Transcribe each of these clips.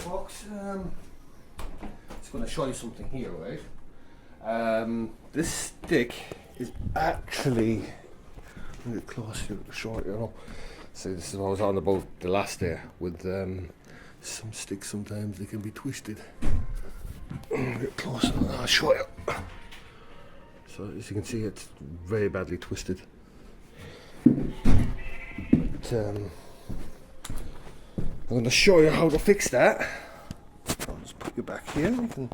box. Just going to show you something here, right? This stick is actually, let me get close to show it, you know. So this is what I was on about the last day with some sticks. Sometimes they can be twisted. Get closer, I'll show you. So as you can see, it's very badly twisted. But, I'm going to show you how to fix that. I'll just put you back here. You can.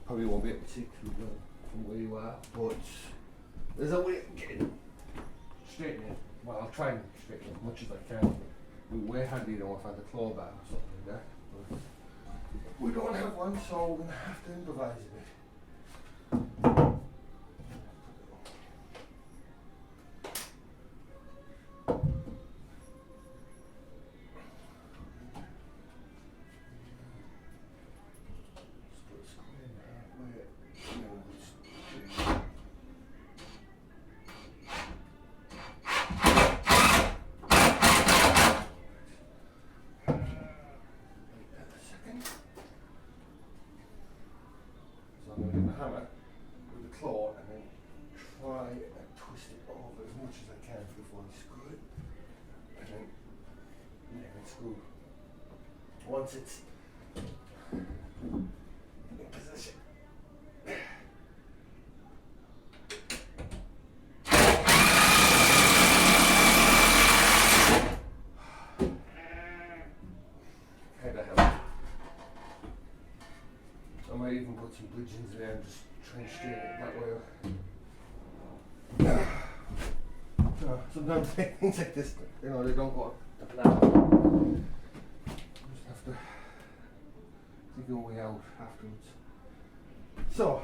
Probably won't be able to see from where you are, but there's a way of getting straighten it. Well, I'll try and straighten it as much as I can. It'll be way handy though if I had a claw bar or something like that. But we don't have one, so we're going to have to improvise a bit. I'm going to get the hammer with the claw and then try and twist it over as much as I can before I screw it. And then screw. Once it's in position. Kind of helps. I might even put some bridgings there and just try and straighten it that way. Sometimes things like this, you know, they don't go to plan. You just have to dig your way out afterwards. So,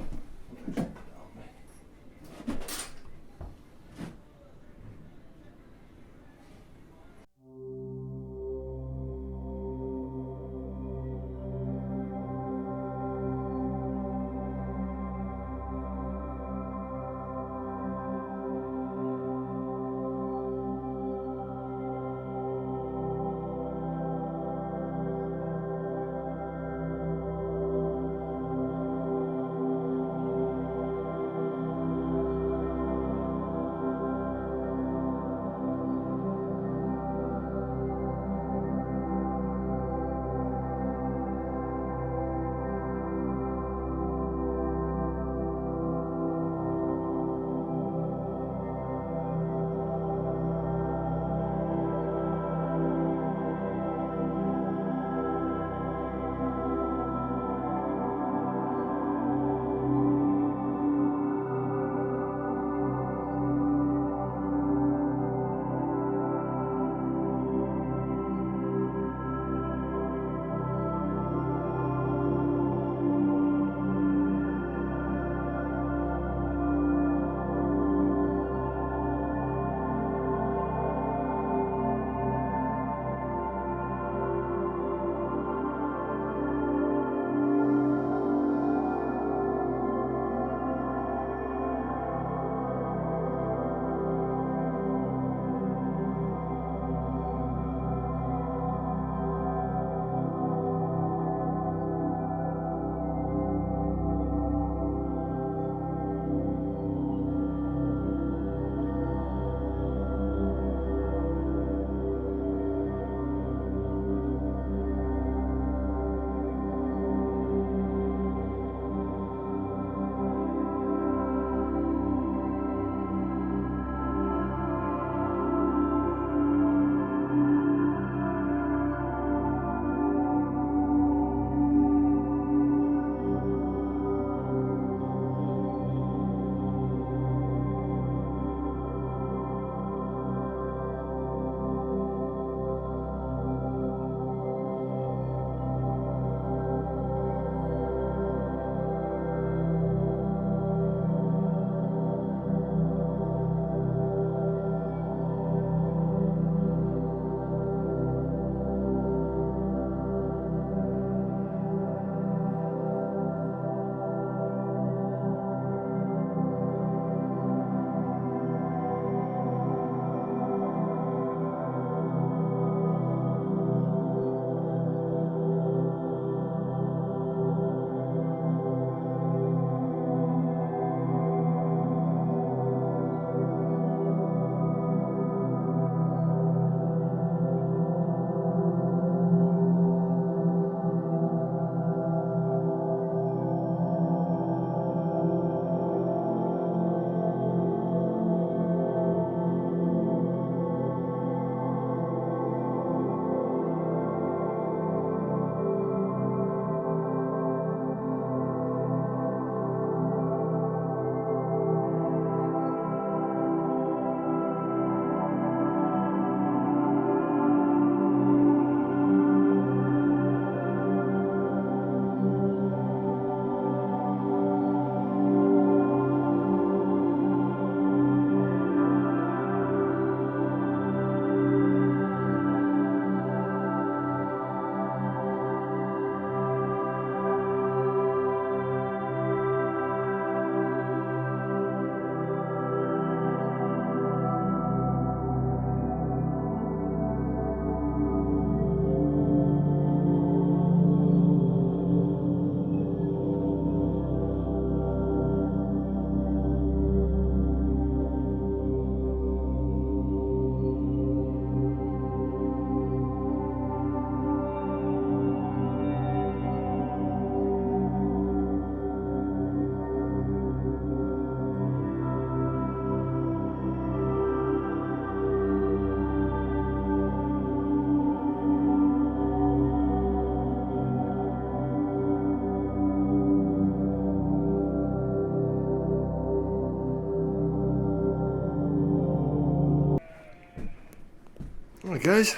Right guys,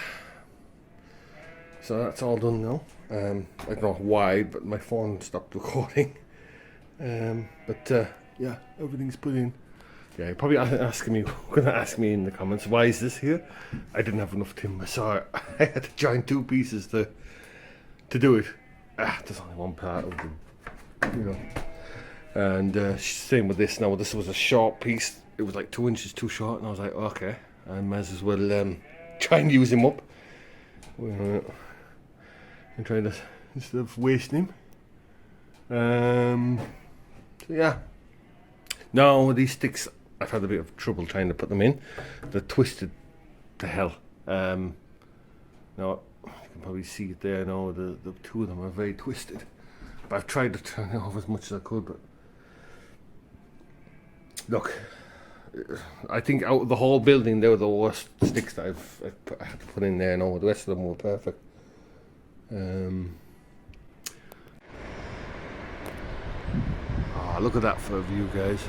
so that's all done now. I don't know why, but my phone stopped recording. Yeah, everything's put in. Yeah, you're probably gonna ask me in the comments, why is this here? I didn't have enough timber, so I had to join two pieces to do it. There's only one part of them, you know. And same with this. Now this was a short piece. It was like 2 inches too short, and I was like, okay, I might as well try and use him up. And try to, instead of wasting him. So yeah. Now these sticks, I've had a bit of trouble trying to put them in. They're twisted to hell. Now you can probably see it there. Now the two of them are very twisted. But I've tried to turn it off as much as I could. But look, I think out of the whole building, they were the worst sticks that I had to put in there. No, the rest of them were perfect. Oh, look at that for a view, guys.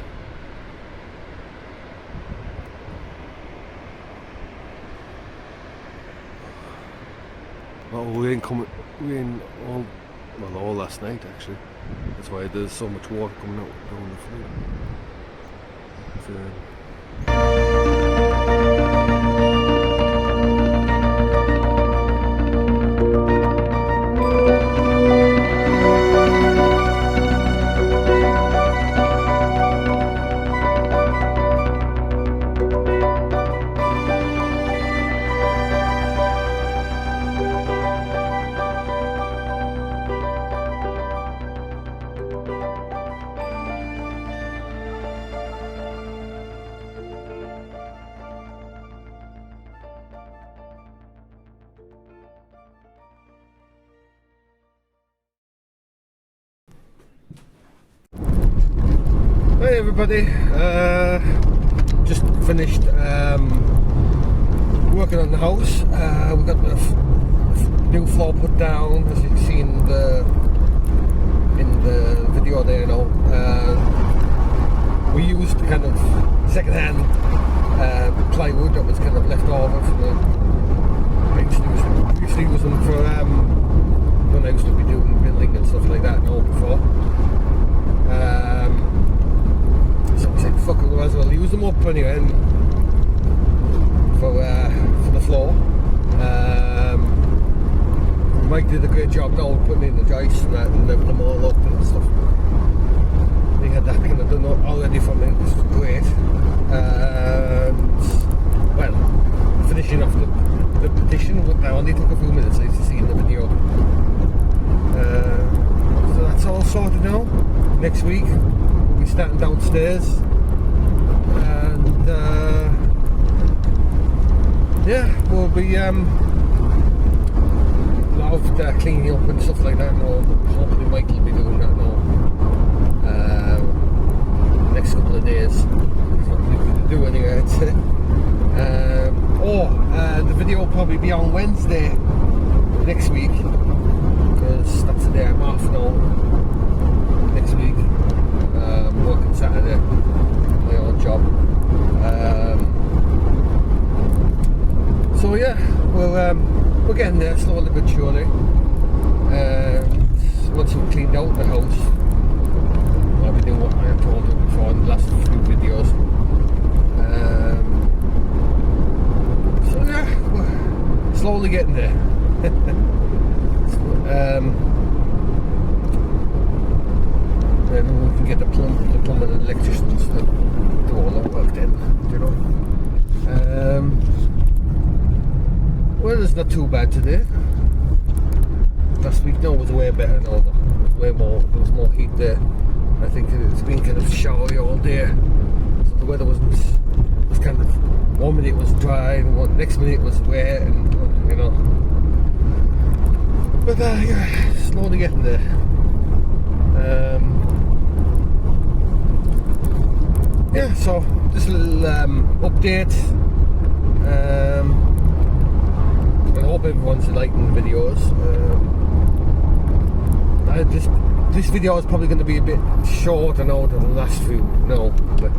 Oh, we ain't all last night actually. That's why there's so much water coming out down the floor. Hey everybody, just finished working on the house. We got the new floor put down, as you can see in the video there. We used kind of second-hand plywood that was kind of left over from the. I used to use them for when I used to be doing building and stuff like that before. So I said, fuck it, we might as well use them up anyway for the floor. Mike did a great job now putting in the joists and that and leveling them all up and stuff. He had that kind of done already for me, which was great. Well, finishing off the partition, that only took a few minutes, as you see in the video. So that's all sorted now. Next week we'll be starting downstairs, and yeah, we'll be a lot of cleaning up and stuff like that. Hopefully Mike will be doing that now next couple of days. That's what we're going to do anyway, I'd say. The video will probably be on Wednesday next week, because that's the day I'm off now. Next week, working Saturday, my own job. So yeah, we're getting there slowly but surely. Once we've cleaned out the house, I'll be doing what I told you before in the last few videos. So yeah, we're slowly getting there. Then we can get the plumber and the electricians to do all that work then, you know. Well, it's not too bad today. Last week was way better now. There was more heat there. I think it's been kind of showery all day, so the weather was kind of, one minute it was dry and the next minute it was wet, and you know. But yeah, slowly getting there. Yeah, so this little update. I hope everyone's liking the videos. This video is probably going to be a bit shorter now than the last few, but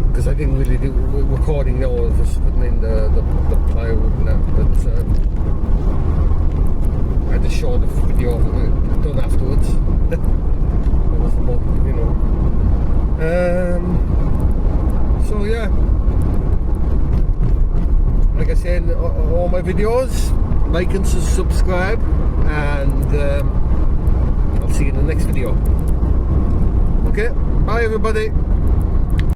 because I didn't really do recording now, I was just putting in the plywood and enjoying all my videos, like and subscribe, and I'll see you in the next video. Okay, bye everybody.